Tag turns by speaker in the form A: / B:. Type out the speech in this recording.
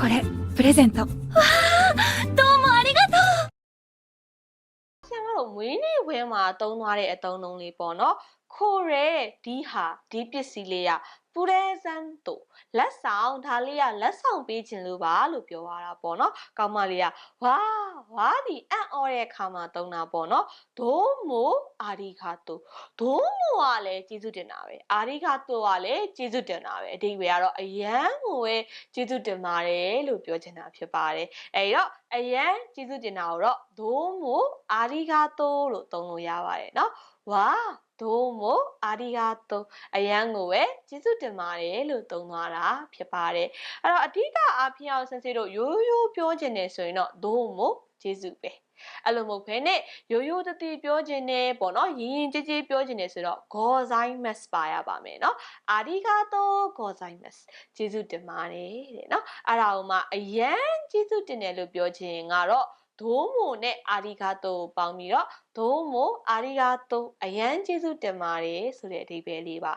A: これプレゼント。わあ、どうもありがとう。
B: ဆရာမတို့မွေးနေ့ဝဲမှာတုံးသွားတဲ့အတုံးလုံးလေးပေါ့နော်ခိုရဲဒီဟာဒီပစ္စည်းလေးကပူရဲစန်းတို့လက်ဆောင်ဒါလေးကလက်ဆောင်ပေးခြင်းလို့ပါလို့ပြောရတာပေါ့နော်ကောင်းမလေးကဝါဒီအံ့ဩတဲ့အခါမှာတုံးတာပေါ့နော်ဒိုးမိုအာရီခါတိုဒိုးမိုကလည်းကျေးဇူးတင်တာပဲအာရီခါတိုကလည်းကျေးဇူးတင်တာပဲအဓိပ္ပာယ်ကတော့အယံကိုပဲကျေးဇူးတင်ပါတယ်လို့ပြောချင်တာဖြစ်ပါတယ်အဲ့တော့အယံကျေးဇူးတင်တာကိုတော့ဒိုးမိုအာရီခါတိုလို့သုံးလို့ရပါတယ်နော်ဝါဒိုးမိုအာရီဂါတိုအယံကိုပဲကျေးဇူးတင်ပါတယ်လို့သုံးသွားတာဖြစ်ပါတယ်အဲ့တော့အဓိကအားဖြင့်အောင်ဆန်းစစ်တို့ရိုးရိုးပြောချင်တယ်ဆိုရင်တော့ဒိုးမိုကျေးဇူးပဲအဲ့လိုမဟုတ်ဘဲနဲ့ရိုးရိုးတတိပြောချင်တယ်ပေါ့နော်ရင်းရင်းကြေးကြေးပြောချင်တယ်ဆိုတော့ဂေါ်ဆိုင်မတ်ပါရပါမယ်နော်အာရီဂါတိုဂေါ်ဆိုင်မတ်ကျေးဇူးတင်ပါတယ်တဲ့နော်အဲ့ဒါကိုမှအယံကျေးဇူးတင်တယ်လို့ပြောချင်ကတော့ဒိုးမိုနဲ့အာရီဂါတိုကိုပေါင်းပြီးတော့ဒိုးမိုအာရီဂါတိုအယံကျေးဇူးတင်ပါတယ်ဆိုတဲ့အဓိပ္ပာယ်လေးပါ